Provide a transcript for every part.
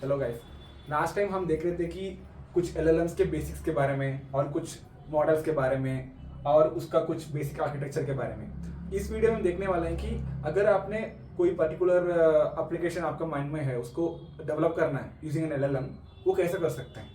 Hello guys. Last time हम देख रहे थे कि कुछ एलएलएम्स के बेसिक्स के बारे में और कुछ मॉडल्स के बारे में और उसका कुछ बेसिक आर्किटेक्चर के बारे में। इस वीडियो में देखने वाले हैं कि अगर आपने कोई पर्टिकुलर एप्लीकेशन आपका माइंड में है, उसको डेवलप करना है यूजिंग एन एलएलएम, वो कैसे कर सकते हैं।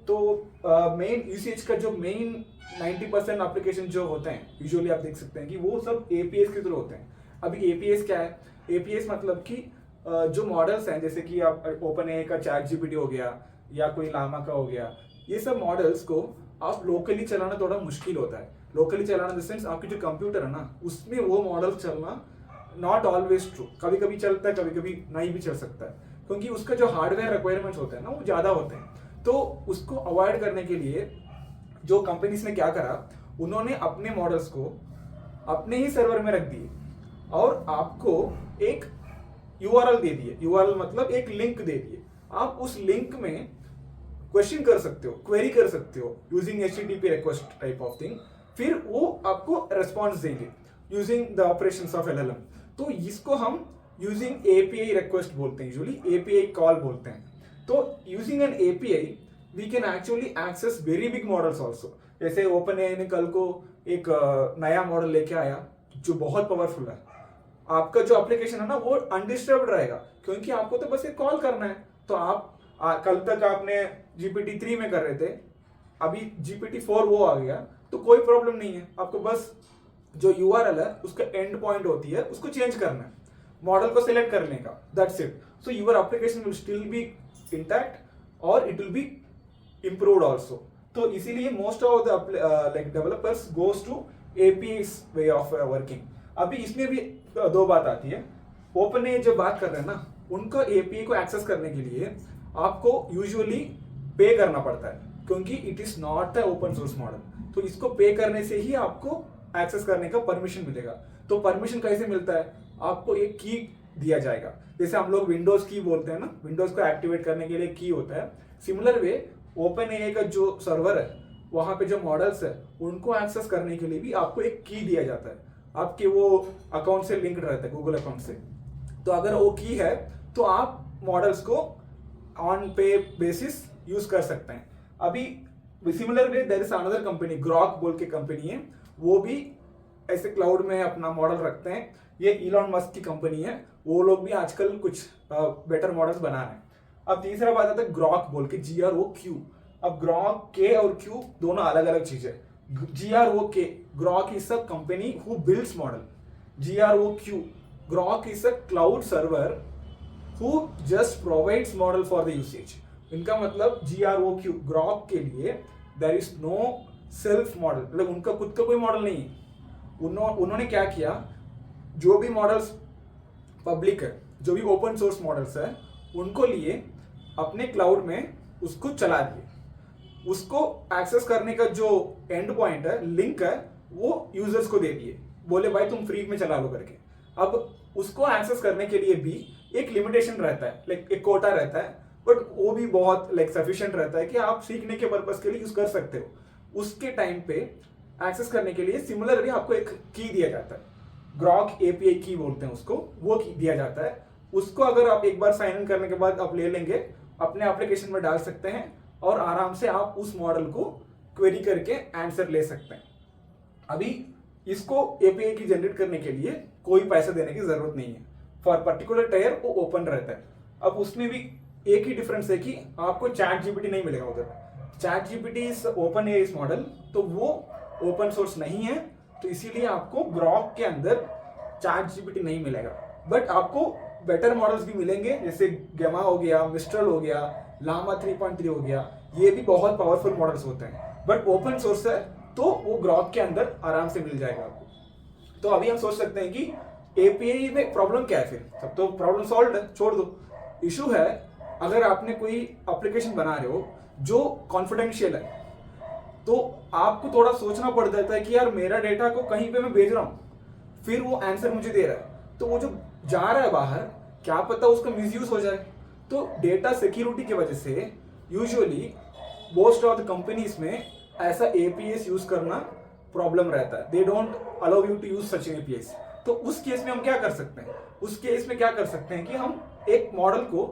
तो मेन यूसेज का जो मेन 90% एप्लीकेशन जो होते हैं यूजुअली आप देख सकते हैं कि वो सब एपीएस के थ्रू होते हैं। अभी एपीएस क्या है? एपीएस मतलब कि जो मॉडल्स हैं, जैसे कि आप ओपन ए का चैट जीपीटी हो गया या कोई लामा का हो गया, ये सब मॉडल्स को आप लोकली चलाना थोड़ा मुश्किल होता है। लोकली चलाना इन द सेंस आपकी जो कंप्यूटर है ना, उसमें वो मॉडल चलना नॉट ऑलवेज ट्रू। कभी कभी चलता है, कभी कभी नहीं भी चल सकता है, क्योंकि उसका जो हार्डवेयर रिक्वायरमेंट्स होते हैं ना, वो ज़्यादा होते हैं। तो उसको अवॉइड करने के लिए जो कंपनीज ने क्या करा, उन्होंने अपने मॉडल्स को अपने ही सर्वर में रख दिए और आपको एक यूआरएल दे दिए। यूआरएल मतलब एक लिंक दे दिए। आप उस लिंक में क्वेश्चन कर सकते हो, क्वेरी कर सकते हो using HTTP request type of thing. फिर वो आपको रेस्पॉन्स देंगे using the operations of LLM. तो इसको हम यूजिंग एपीआई रिक्वेस्ट बोलते हैं, यूजुअली एपीआई कॉल बोलते हैं। तो using an API we can actually access very big models also. जैसे ओपन एआई ने कल को एक नया मॉडल लेके आया जो बहुत पावरफुल है। आपका जो एप्लीकेशन है ना, वो अनडिस्टर्ब्ड रहेगा, क्योंकि आपको तो बस एक कॉल करना है। तो आप कल तक आपने जीपीटी 3 में कर रहे थे, अभी जीपीटी 4 वो आ गया, तो कोई प्रॉब्लम नहीं है। आपको बस जो यूआरएल है उसका एंड पॉइंट होती है, उसको चेंज करना है, मॉडल को सिलेक्ट करने का, that's it. So your application will still be intact और it will be improved also. तो इसीलिए most of the like developers goes to API's way of working. अभी इसमें भी दो बात आती है। ओपन ए जब बात कर रहे हैं ना, उनको एपीआई को एक्सेस करने के लिए आपको यूजुअली पे करना पड़ता है, क्योंकि it is not the open source model. तो इसको पे करने से ही आपको एक्सेस करने का परमिशन मिलेगा। तो परमिशन कैसे मिलता है? आपको एक की दिया जाएगा, जैसे हम लोग विंडोज की बोलते हैं ना, विंडोज को एक्टिवेट करने के लिए की होता है। सिमिलर वे ओपन ए का जो सर्वर है, वहां पे जो मॉडल्स है, उनको एक्सेस करने के लिए भी आपको एक की दिया जाता है। आपके वो अकाउंट से लिंक्ड रहता है, गूगल अकाउंट से। तो अगर वो की है तो आप मॉडल्स को ऑन पे बेसिस यूज कर सकते हैं। अभी similar way there is another company, Grok बोल के कंपनी है, वो भी ऐसे क्लाउड में अपना मॉडल रखते हैं। ये इलॉन मस्क की कंपनी है, वो लोग भी आजकल कुछ बेटर मॉडल्स बना रहे हैं। अब तीसरा बात आता है ग्रॉक बोल के, GROQ। अब ग्रॉक के और क्यू दोनों अलग अलग चीज है। GROK, Grok is a company who builds model. GROQ, Grok is a cloud server who just provides model for the usage. इनका मतलब GROQ, Grok के लिए there is no self model, मतलब उनका खुद का कोई मॉडल नहीं है। उन्होंने क्या किया, जो भी मॉडल्स पब्लिक है, जो भी ओपन सोर्स मॉडल्स है, उनको लिए अपने क्लाउड में उसको चला दिए। उसको एक्सेस करने का जो एंड पॉइंट है, लिंक है, वो यूजर्स को दे दिए, बोले भाई तुम फ्री में चला लो करके। अब उसको एक्सेस करने के लिए भी एक लिमिटेशन रहता है, लाइक एक कोटा रहता है, बट वो भी बहुत लाइक सफिशिएंट रहता है कि आप सीखने के पर्पस के लिए यूज कर सकते हो। उसके टाइम पे एक्सेस करने के लिए सिमिलरली आपको एक की दिया जाता है, ग्रॉक एपीआई की बोलते हैं उसको, वो की दिया जाता है। उसको अगर आप एक बार साइन इन करने के बाद आप ले लेंगे, अपने एप्लीकेशन में डाल सकते हैं और आराम से आप उस मॉडल को क्वेरी करके आंसर ले सकते हैं। अभी इसको एपीआई की जनरेट करने के लिए कोई पैसा देने की जरूरत नहीं है। फॉर पर्टिकुलर टायर वो ओपन रहता है। अब उसमें भी एक ही डिफरेंस है कि आपको चैट जीपीटी नहीं मिलेगा उधर। Chat GPT is open AI model, तो वो ओपन सोर्स नहीं है, तो इसीलिए आपको ग्रॉक के अंदर चैट जीपीटी नहीं मिलेगा। बट आपको बेटर मॉडल्स भी मिलेंगे, जैसे गेमा हो गया, मिस्ट्रल हो गया, लामा 3.3 हो गया। ये भी बहुत पावरफुल मॉडल्स होते हैं, बट ओपन सोर्स है, तो वो ग्रॉक के अंदर आराम से मिल जाएगा आपको। तो अभी हम सोच सकते हैं कि एपीआई में प्रॉब्लम क्या है, फिर सब तो प्रॉब्लम सॉल्व है, छोड़ दो। इशू है अगर आपने कोई एप्लीकेशन बना रहे हो जो कॉन्फिडेंशियल है, तो आपको थोड़ा सोचना पड़ जाता है कि यार मेरा डेटा को कहीं पे मैं भेज रहा हूँ, फिर वो आंसर मुझे दे रहा है, तो वो जो जा रहा है बाहर, क्या पता उसका मिसयूज हो जाए। तो डेटा सिक्योरिटी की वजह से usually most of the companies में ऐसा एपीएस यूज करना प्रॉब्लम रहता है। They don't allow you to use such APIs. तो उस केस में हम क्या कर सकते हैं? उस केस में क्या कर सकते हैं कि हम एक मॉडल को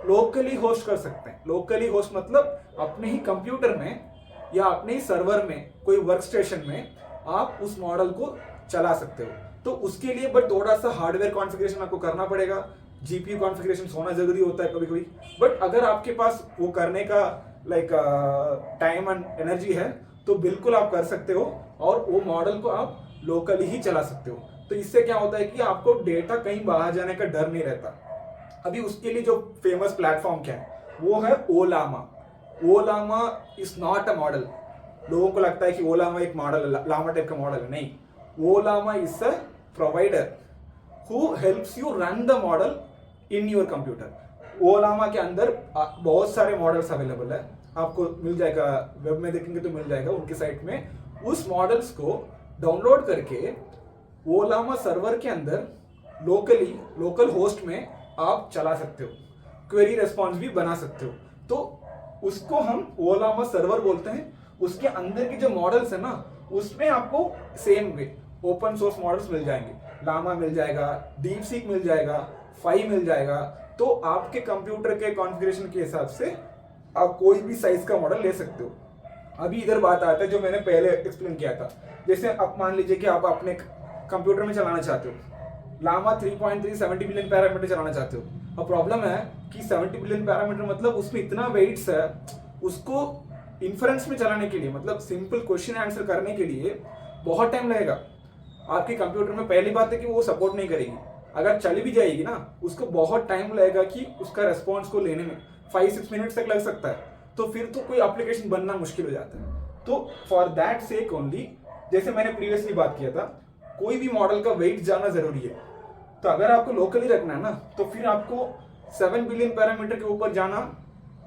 लोकली होस्ट कर सकते हैं। लोकली होस्ट मतलब अपने ही कंप्यूटर में या अपने ही सर्वर में, कोई वर्क स्टेशन में आप उस मॉडल को चला सकते हो। तो उसके लिए बट थोड़ा सा हार्डवेयर कॉन्फ़िगरेशन आपको करना पड़ेगा, जीपीयू कॉन्फ़िगरेशन होना जरूरी होता है कभी कभी। बट अगर आपके पास वो करने का लाइक टाइम एंड एनर्जी है तो बिल्कुल आप कर सकते हो, और वो मॉडल को आप लोकली ही चला सकते हो। तो इससे क्या होता है कि आपको डेटा कहीं बाहर जाने का डर नहीं रहता। अभी उसके लिए जो फेमस प्लेटफॉर्म क्या है वो है Ollama. Ollama is not a model. लोगों को लगता है कि ओलामा एक मॉडल, लामा टाइप का मॉडल है, नहीं। Ollama is a provider who helps you run the model in your computer. Ollama के अंदर बहुत सारे मॉडल्स अवेलेबल है, आपको मिल जाएगा, वेब में देखेंगे तो मिल जाएगा उनकी साइट में। उस मॉडल्स को डाउनलोड करके ओलामा सर्वर के अंदर लोकल होस्ट में आप चला सकते हो, क्वेरी रेस्पॉन्स भी बना सकते हो। तो उसको हम ओलामा सर्वर बोलते हैं। उसके अंदर के जो मॉडल्स है ना, उसमें आपको same way open source models मिल जाएंगे। लामा मिल जाएगा, डीप सीक मिल जाएगा, फाई मिल जाएगा। तो आपके कंप्यूटर के कॉन्फ़िगरेशन के हिसाब से आप कोई भी साइज का मॉडल ले सकते हो। अभी इधर बात आता है जो मैंने पहले एक्सप्लेन किया था। जैसे आप मान लीजिए कि आप अपने कंप्यूटर में चलाना चाहते हो, लामा 3.3 70 बिलियन पैरामीटर चलाना चाहते हो। अब प्रॉब्लम है कि 70 बिलियन पैरामीटर मतलब उसमें इतना वेट्स है, उसको इन्फ्रेंस में चलाने के लिए, मतलब सिंपल क्वेश्चन आंसर करने के लिए बहुत टाइम लगेगा। आपके कंप्यूटर में पहली बात है कि वो सपोर्ट नहीं करेगी। अगर चली भी जाएगी ना, उसको बहुत टाइम लगेगा कि उसका रेस्पॉन्स को लेने में 5-6 मिनट तक लग सकता है। तो फिर तो कोई एप्लीकेशन बनना मुश्किल हो जाता है। तो फॉर दैट सेक ओनली, जैसे मैंने प्रीवियसली बात किया था, कोई भी मॉडल का वेट जाना जरूरी है। तो अगर आपको लोकली रखना है ना, तो फिर आपको 7 बिलियन पैरामीटर के ऊपर जाना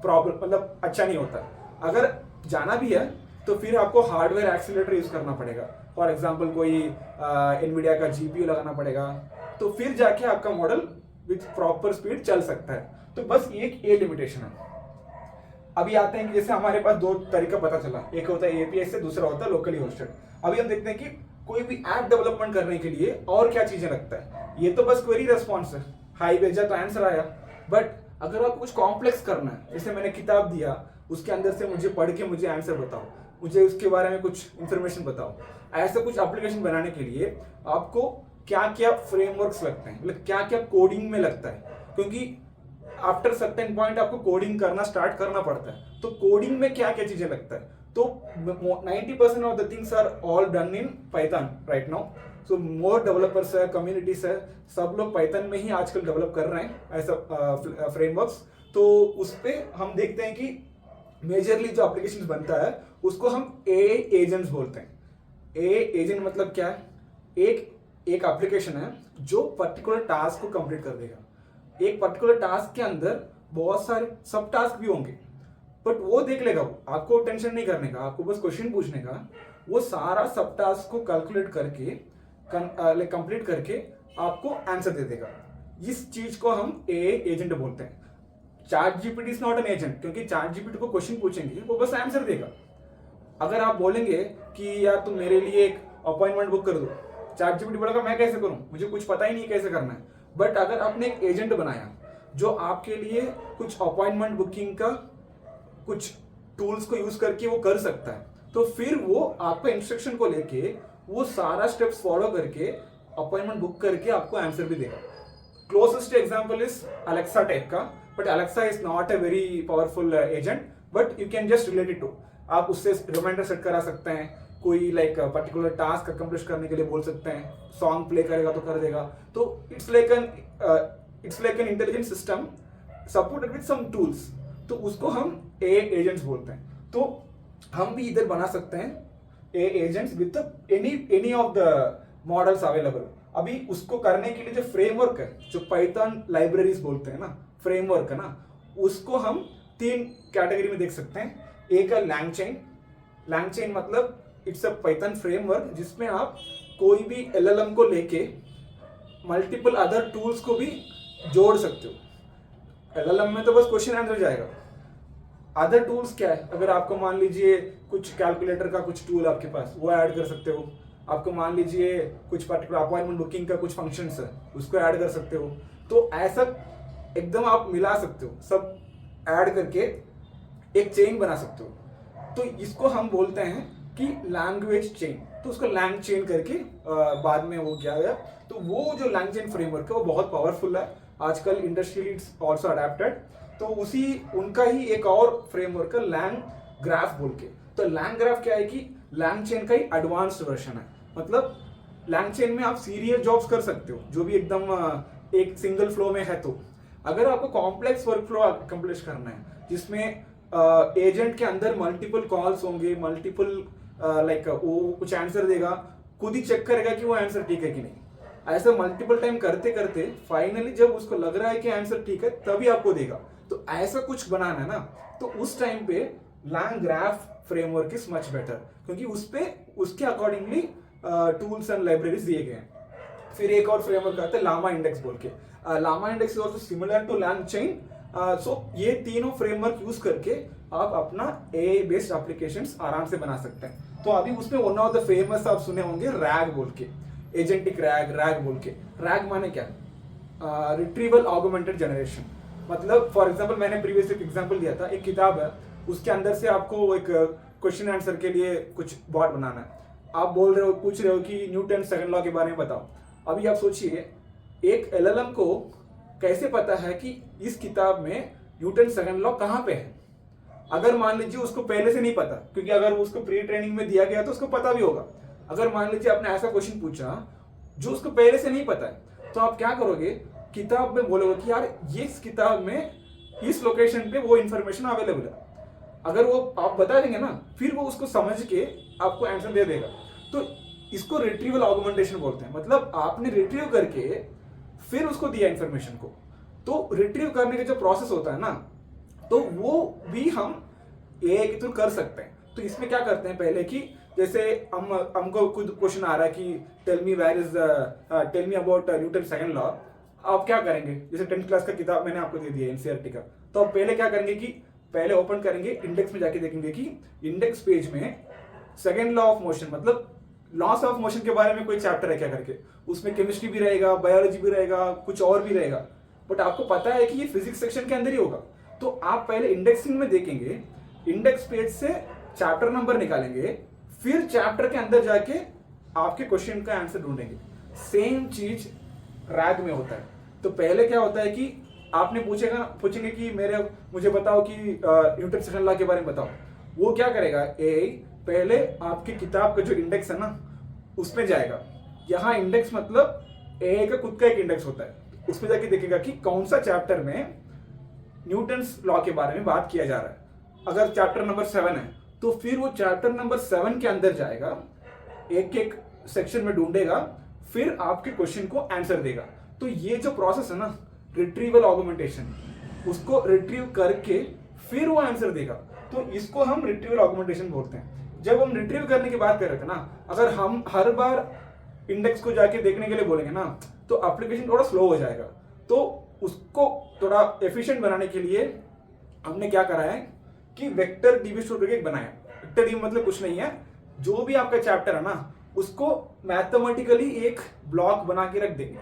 प्रॉब्लम, मतलब अच्छा नहीं होता। अगर जाना भी है तो फिर आपको हार्डवेयर एक्सीलरेटर यूज करना पड़ेगा। फॉर एग्जांपल कोई एनवीडिया का जीपीयू लगाना पड़ेगा, तो फिर जाके आपका मॉडल विथ प्रॉपर स्पीड चल सकता है। तो बस ये लिमिटेशन है। अभी आते हैं कि जैसे हमारे पास दो तरीका पता चला, एक होता है एपीआई से, दूसरा होता है लोकली होस्टेड। अभी हम देखते हैं कि कोई भी ऐप डेवलपमेंट करने के लिए और क्या चीजें लगता है। ये तो बस क्वेरी रेस्पॉन्स है, हाई भेजा तो आंसर आया। बट अगर आपको कुछ कॉम्प्लेक्स करना है, जैसे मैंने किताब दिया, उसके अंदर से मुझे पढ़ के मुझे आंसर बताओ, मुझे उसके बारे में कुछ इंफॉर्मेशन बताओ, ऐसा कुछ एप्लीकेशन बनाने के लिए आपको क्या क्या फ्रेमवर्क्स लगते हैं, मतलब क्या क्या कोडिंग में लगता है। क्योंकि आफ्टर सर्टेन पॉइंट आपको कोडिंग करना स्टार्ट करना पड़ता है। तो कोडिंग में क्या क्या चीजें लगता है, तो 90% of the things are all done in Python right now. So more developers है, कम्युनिटीज है, सब लोग पाइथन में ही आजकल डेवलप कर रहे हैं ऐसा फ्रेमवर्क्स। तो उस पर हम देखते हैं कि मेजरली जो एप्लीकेशन बनता है उसको हम ए एजेंट्स बोलते हैं। ए एजेंट मतलब क्या है, एक एप्लीकेशन है जो पर्टिकुलर टास्क को कंप्लीट कर देगा। एक पर्टिकुलर टास्क के अंदर बहुत सारे सब टास्क भी होंगे, बट वो देख लेगा, वो आपको टेंशन नहीं करने का, आपको बस क्वेश्चन पूछने का। वो सारा सब टास्क को कैलकुलेट करके कंप्लीट करके आपको आंसर दे देगा। इस चीज को हम ए एजेंट बोलते हैं। Chat GPT is not an agent, क्योंकि चैट जीपीटी को क्वेश्चन पूछेंगे वो बस आंसर देगा। अगर आप बोलेंगे कि यार तुम मेरे लिए एक अपॉइंटमेंट बुक कर दो, चैट जीपीटी बोलेगा मैं कैसे करूं, मुझे कुछ पता ही नहीं कैसे करना है। बट अगर आपने एक एजेंट बनाया जो आपके लिए कुछ अपॉइंटमेंट बुकिंग का कुछ टूल्स को यूज करके वो कर सकता है, तो फिर वो आपका इंस्ट्रक्शन को लेके वो सारा स्टेप्स फॉलो करके अपॉइंटमेंट बुक करके आपको आंसर भी देगा। Closest example is Alexa type का, but Alexa is not a very powerful agent, but you can just relate it to. आप उससे रिमाइंडर सेट करा सकते हैं, कोई लाइक पर्टिकुलर टास्क अकम्प्लिश करने के लिए बोल सकते हैं, सॉन्ग प्ले करेगा तो कर देगा। तो it's like an intelligent system supported with some tools. तो उसको हम ए एजेंट्स बोलते हैं। तो हम भी इधर बना सकते हैं a agents with any of the models available. अभी उसको करने के लिए जो फ्रेमवर्क है, जो पाइथन लाइब्रेरीज बोलते हैं ना, फ्रेमवर्क है ना, उसको हम 3 कैटेगरी में देख सकते हैं। एक है लैंगचेन। लैंगचेन मतलब इट्स अ पाइथन फ्रेमवर्क जिसमें आप कोई भी एलएलएम को लेके मल्टीपल अदर टूल्स को भी जोड़ सकते हो। एलएलएम में तो बस क्वेश्चन आंसर जाएगा। अदर टूल्स क्या है, अगर आपको मान लीजिए कुछ कैलकुलेटर का कुछ टूल आपके पास, वो ऐड कर सकते हो। आपको मान लीजिए कुछ पर्टिकुलर अपॉइंटमेंट बुकिंग का कुछ फंक्शंस है, उसको ऐड कर सकते हो। तो ऐसा एकदम आप मिला सकते हो, सब ऐड करके एक चेन बना सकते हो। तो इसको हम बोलते हैं कि लैंग्वेज चेन। तो उसको लैंग चेन करके बाद में वो किया गया। तो वो जो लैंग चेन फ्रेमवर्क है वो बहुत पावरफुल है, आजकल इंडस्ट्रियली इट्स ऑल्सो अडेप्टेड। तो उसी उनका ही एक और फ्रेमवर्क है लैंग ग्राफ बोल के। तो लैंग ग्राफ क्या है कि लैंग चेन का ही एडवांस्ड वर्जन है। मतलब लैंग चेन में आप सीरियल जॉब्स कर सकते हो, जो भी एकदम एक सिंगल फ्लो में है। तो अगर आपको कॉम्प्लेक्स वर्क फ्लो अकम्प्लिश करना है जिसमें एजेंट के अंदर मल्टीपल कॉल्स होंगे, मल्टीपल लाइक वो कुछ आंसर देगा, खुद ही चेक करेगा कि वो आंसर ठीक है कि नहीं, ऐसा मल्टीपल टाइम करते करते फाइनली जब उसको लग रहा है कि आंसर ठीक है तभी आपको देगा। तो ऐसा कुछ बनाना है ना, तो उस टाइम पे LangGraph framework is much better, क्योंकि उस पे उसके अकॉर्डिंगली टूल्स एंड लाइब्रेरीज दिए गए हैं। फिर एक और फ्रेमवर्क आता है लामा इंडेक्स बोल के। Llama index is also similar to LangChain. So ये तीनों फ्रेमवर्क यूज करके आप अपना ए बेस्ड एप्लीकेशंस आराम से बना सकते हैं। तो अभी उसमें वन ऑफ द फेमस आप सुने होंगे रैग बोल के, एजेंटिक रैग बोल के। रैग माने क्या? Retrieval augmented generation. मतलब फॉर एग्जांपल मैंने प्रीवियस एक एग्जांपल दिया था, एक किताब है, उसके अंदर से आपको एक क्वेश्चन आंसर के लिए कुछ बॉट बनाना है। आप बोल रहे हो, पूछ रहे हो कि न्यूटन सेकंड लॉ के बारे में बताओ। अभी आप सोचिए, एक एलएलएम को कैसे पता है कि इस किताब में न्यूटन सेकंड लॉ कहाँ पे है? अगर मान लीजिए उसको पहले से नहीं पता, क्योंकि अगर उसको प्री ट्रेनिंग में दिया गया तो उसको पता भी होगा। अगर मान लीजिए आपने ऐसा क्वेश्चन पूछा जो उसको पहले से नहीं पता है, तो आप क्या करोगे? किताब में बोलोगे कि यार ये इस किताब में इस लोकेशन पे वो इंफॉर्मेशन अवेलेबल है। अगर वो आप बता देंगे ना, फिर वो उसको समझ के आपको आंसर दे देगा। तो इसको रिट्रीवल ऑगमेंटेशन बोलते हैं। मतलब आपने रिट्रीव करके फिर उसको दिया इंफॉर्मेशन को। तो रिट्रीव करने का जो प्रोसेस होता है ना, तो वो भी हम एआई के थ्रू कर सकते हैं। तो इसमें क्या करते हैं पहले कि जैसे हमको खुद क्वेश्चन आ रहा है कि tell me about Newton second law. आप क्या करेंगे? जैसे 10th क्लास का किताब मैंने आपको दे दिया एनसीईआरटी का, तो आप पहले क्या करेंगे कि पहले ओपन करेंगे, इंडेक्स में जाके देखेंगे कि इंडेक्स पेज में सेकंड लॉ ऑफ मोशन, मतलब लॉस ऑफ मोशन के बारे में कोई चैप्टर है क्या करके। उसमें केमिस्ट्री भी रहेगा, बायोलॉजी भी रहेगा, कुछ और भी रहेगा, बट आपको पता है कि ये फिजिक्स सेक्शन के अंदर ही होगा। तो आप पहले इंडेक्सिंग में देखेंगे, इंडेक्स पेज से चैप्टर नंबर निकालेंगे, फिर चैप्टर के अंदर जाके आपके क्वेश्चन का आंसर ढूंढेंगे। सेम चीज रैग में होता है। तो पहले क्या होता है कि आपने पूछेंगे कि मुझे बताओ कि न्यूटन सेकंड लॉ के बारे में बताओ। वो क्या करेगा? एआई पहले आपकी किताब का जो इंडेक्स है ना, उसमें जाएगा। यहाँ इंडेक्स मतलब एआई का खुद का एक इंडेक्स होता है। उसमें जाके देखेगा कि कौन सा चैप्टर में न्यूटन लॉ के बारे में बात किया जा रहा है। अगर चैप्टर नंबर 7 है तो फिर वो चैप्टर नंबर 7 के अंदर जाएगा, एक एक सेक्शन में ढूंढेगा, फिर आपके क्वेश्चन को आंसर देगा। तो ये जो प्रोसेस है ना, रिट्रीवल ऑगमेंटेशन, उसको रिट्रीव करके फिर वो आंसर देगा। तो इसको हम रिट्रीवल ऑगमेंटेशन बोलते हैं। जब हम रिट्रीव करने की बात कर रहे थे ना, अगर हम हर बार इंडेक्स को जाके देखने के लिए बोलेंगे ना, तो एप्लीकेशन थोड़ा स्लो हो जाएगा। तो उसको थोड़ा एफिशिएंट बनाने के लिए हमने क्या करा है कि वेक्टर डीबी स्टोर करके बनाया। वेक्टर डीबी मतलब कुछ नहीं है, जो भी आपका चैप्टर है ना, उसको मैथमेटिकली एक ब्लॉक बना के रख देंगे।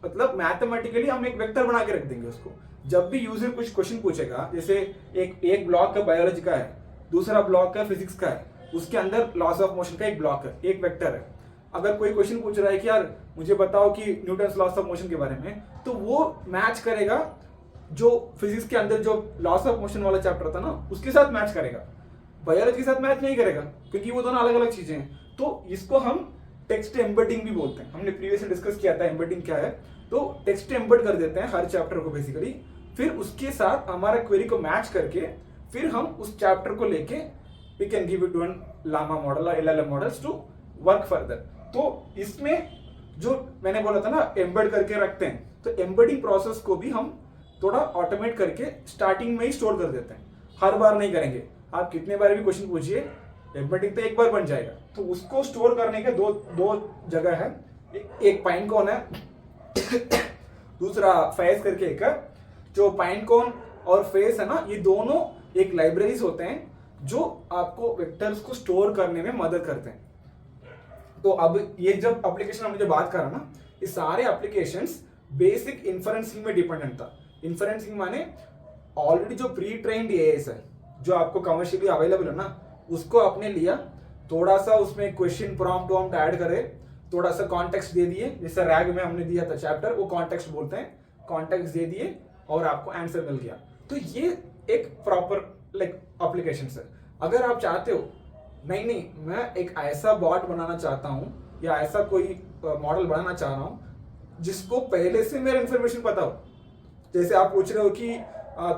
मतलब मैथमेटिकली हम एक वेक्टर बना के रख देंगे उसको। जब भी यूजर कुछ क्वेश्चन पूछेगा, जैसे एक ब्लॉक का बायोलॉजी का है, दूसरा ब्लॉक का फिजिक्स का है, उसके अंदर लॉस ऑफ मोशन का एक ब्लॉक है, एक वेक्टर है। अगर कोई क्वेश्चन पूछ रहा है कि यार मुझे बताओ कि न्यूटन लॉस ऑफ मोशन के बारे में, तो वो मैच करेगा जो फिजिक्स के अंदर जो लॉस ऑफ मोशन वाला चैप्टर था ना, उसके साथ मैच करेगा। बायोलॉजी के साथ मैच नहीं करेगा, क्योंकि वो दोनों अलग अलग चीजें हैं। तो इसको हम टेक्स्ट एम्बेडिंग भी बोलते हैं। हमने प्रीवियसली डिस्कस किया था एम्बेडिंग क्या है। तो टेक्स्ट एम्बेड कर देते हैं हर चैप्टर को बेसिकली, फिर उसके साथ हमारा क्वेरी को मैच करके फिर हम उस चैप्टर को लेके we can give it to an Llama model और LLM models to work further. तो इसमें जो मैंने बोला था ना, एम्बेड करके रखते हैं, तो एम्बेडिंग प्रोसेस को भी हम थोड़ा ऑटोमेट करके स्टार्टिंग में ही स्टोर कर देते हैं। हर बार नहीं करेंगे, आप कितने बार भी क्वेश्चन पूछिए, एम्बेडिंग तो एक बार बन जाएगा। तो उसको स्टोर करने के दो जगह है, एक पाइनकोन है दूसरा फेस करके एक है। जो पाइनकोन और फेस है ना, ये दोनों एक लाइब्रेरीज होते हैं जो आपको वेक्टर्स को स्टोर करने में मदद करते हैं। तो अब ये जब एप्लीकेशन हम जो बात कर रहे हैं ना, ये सारे एप्लीकेशंस बेसिक इन्फरेंसिंग में डिपेंडेंट था। इन्फ्रेंसिंग माने ऑलरेडी जो प्री ट्रेन्ड एआईस है, जो आपको कमर्शियली अवेलेबल है ना, उसको आपने लिया, थोड़ा सा उसमें क्वेश्चन प्रॉम्प्ट वॉम्प्ट ऐड करे, थोड़ा सा कॉन्टेक्स्ट दे दिए, जैसे रैग में हमने दिया था चैप्टर, वो कॉन्टेक्स्ट बोलते हैं, कॉन्टेक्स्ट दे दिए और आपको आंसर मिल गया। तो ये एक प्रॉपर लाइक एप्लीकेशन है। अगर आप चाहते हो नहीं मैं एक ऐसा बॉट बनाना चाहता हूँ या ऐसा कोई मॉडल बनाना चाह रहा हूँ जिसको पहले से मेरा इन्फॉर्मेशन पता हो, जैसे आप पूछ रहे हो कि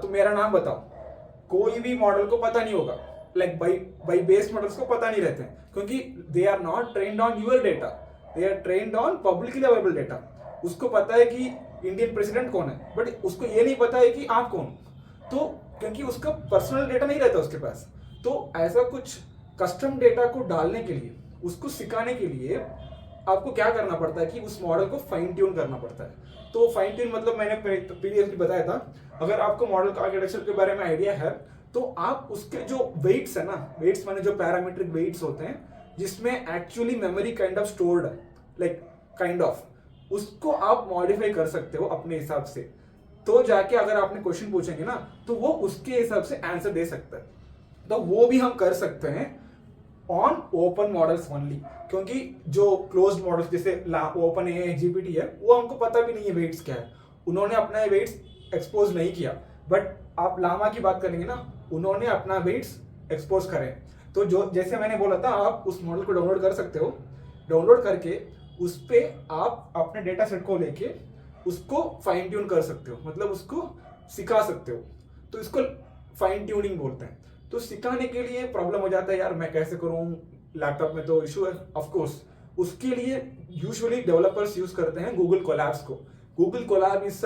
तुम मेरा नाम बताओ, कोई भी मॉडल को पता नहीं होगा, लाइक बाई बेस्ड मॉडल्स को पता नहीं रहते हैं, क्योंकि they are not trained on your data, they are trained on publicly available data. उसको पता है कि इंडियन प्रेसिडेंट कौन है, बट उसको ये नहीं पता है कि आप कौन, तो क्योंकि उसका पर्सनल डेटा नहीं रहता उसके पास। तो ऐसा कुछ कस्टम डेटा को डालने के लिए, उसको सिखाने के लिए आपको क्या करना पड़ता है कि उस मॉडल को फाइन ट्यून करना पड़ता है। तो फाइन ट्यून मतलब मैंने प्रीवियसली बताया था, अगर आपको मॉडल का आर्किटेक्चर के बारे में आइडिया है तो आप उसके जो वेट्स है ना, वेट्स माने जो पैरामीट्रिक वेट्स होते हैं जिसमें actually memory kind of stored है, लाइक काइंड ऑफ, उसको आप मॉडिफाई कर सकते हो अपने हिसाब से। तो जाके अगर आपने क्वेश्चन पूछेंगे ना तो वो उसके हिसाब से आंसर दे सकता है। तो वो भी हम कर सकते हैं ऑन ओपन मॉडल्स ओनली, क्योंकि जो क्लोज्ड मॉडल्स जैसे ओपन एआई जीपीटी है वो हमको पता भी नहीं है वेट्स क्या है, उन्होंने अपना वेट्स एक्सपोज नहीं किया। बट आप लामा की बात करेंगे ना, उन्होंने अपना वेट्स एक्सपोज करे। तो जो जैसे मैंने बोला था, आप उस मॉडल को डाउनलोड कर सकते हो, डाउनलोड करके उस पर आप अपने डेटा सेट को लेके उसको फाइन ट्यून कर सकते हो, मतलब उसको सिखा सकते हो। तो इसको फाइन ट्यूनिंग बोलते हैं। तो सिखाने के लिए प्रॉब्लम हो जाता है, यार मैं कैसे करूं, लैपटॉप में तो इशू है ऑफ कोर्स। उसके लिए यूजुअली डेवलपर्स यूज करते हैं गूगल कोलैब्स को। Google Colab is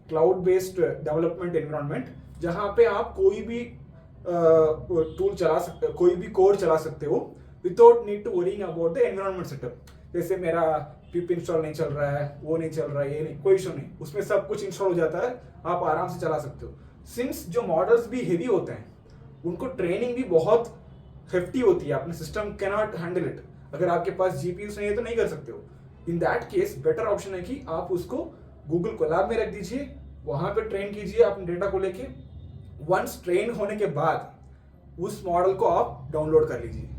cloud based development environment, जहां पे आप कोई भी टूल चला सकते हो, कोई भी कोड चला सकते हो without need to worrying about the environment setup. जैसे मेरा पिप इंस्टॉल नहीं चल रहा है, वो नहीं चल रहा है, ये नहीं, कोई इशू नहीं, उसमें सब कुछ इंस्टॉल हो जाता है, आप आराम से चला सकते हो। सिंस जो मॉडल्स भी हेवी होते हैं, उनको ट्रेनिंग भी बहुत हेफ्टी होती है, अपने system can not handle it. अगर आपके पास जीपीयूस नहीं है तो नहीं कर सकते हो। In that case better option है कि आप उसको गूगल कोलैब में रख दीजिए, वहां पे ट्रेन कीजिए अपने डेटा को लेके। वंस ट्रेन होने के बाद उस मॉडल को आप डाउनलोड कर लीजिए,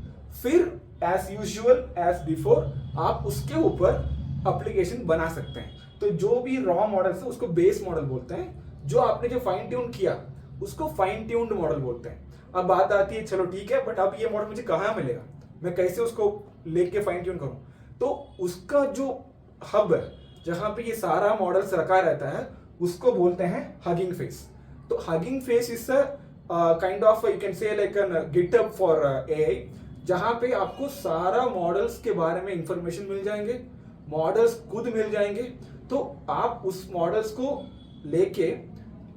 फिर एज यूजुअल एज बिफोर आप उसके ऊपर एप्लीकेशन बना सकते हैं। तो जो भी रॉ मॉडल्स है उसको बेस मॉडल बोलते हैं, जो आपने जो फाइन ट्यून किया उसको फाइन ट्यून्ड मॉडल बोलते हैं। अब बात आती है, चलो ठीक है, बट अब ये मॉडल मुझे कहाँ मिलेगा, मैं कैसे उसको लेके फाइन ट्यून करूं? तो उसका जो हब है जहां पे ये सारा मॉडल्स रखा रहता है उसको बोलते हैं हगिंग फेस। तो hugging face is kind of you can say like an GitHub for AI, जहां पे आपको सारा मॉडल्स के बारे में इंफॉर्मेशन मिल जाएंगे, मॉडल्स खुद मिल जाएंगे। तो आप उस मॉडल्स को लेके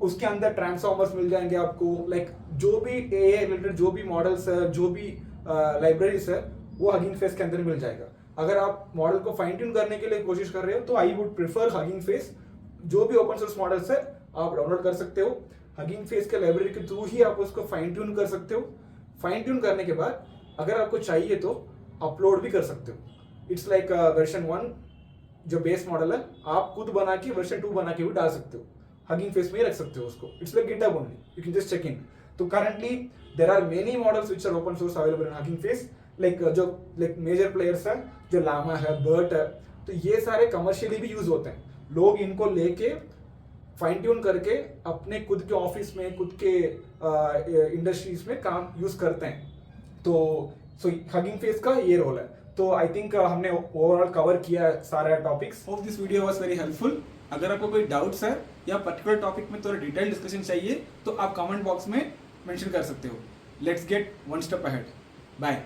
उसके अंदर ट्रांसफॉर्मर्स मिल जाएंगे आपको, लाइक जो भी एआई रिलेटेड जो भी मॉडल्स है, जो भी लाइब्रेरीज है, वो हगिंग फेस के अंदर मिल जाएगा। अगर आप मॉडल को फाइन ट्यून करने के लिए कोशिश कर रहे हो तो I would prefer hugging face. जो भी ओपन सोर्स मॉडल्स है आप डाउनलोड कर सकते हो, हगिंग फेस के लाइब्रेरी के थ्रू ही आप उसको फाइन ट्यून कर सकते हो। फाइन ट्यून करने के बाद अगर आपको चाहिए तो अपलोड भी कर सकते हो। इट्स लाइक वर्जन 1 जो बेस मॉडल है, आप खुद बना के वर्जन 2 बना के भी डाल सकते हो, हगिंग फेस में ही रख सकते हो उसको। It's like GitHub only, you can just check in. तो currently there are many models which are open source available in Hugging Face, like जो लाइक मेजर प्लेयर्स है, जो लामा है, बर्ट है, तो ये सारे कमर्शियली भी यूज होते हैं। लोग इनको लेके फाइन ट्यून करके अपने खुद के ऑफिस में, खुद के इंडस्ट्रीज में काम यूज करते हैं। तो सो हगिंग फेस का ये रोल है। तो आई थिंक हमने ओवरऑल कवर किया सारे topics. Hope this video was very helpful. अगर आपको कोई डाउट्स है या पर्टिकुलर टॉपिक में थोड़ा डिटेल डिस्कशन चाहिए तो आप कमेंट बॉक्स में मेंशन कर सकते हो। Let's get one step ahead. Bye.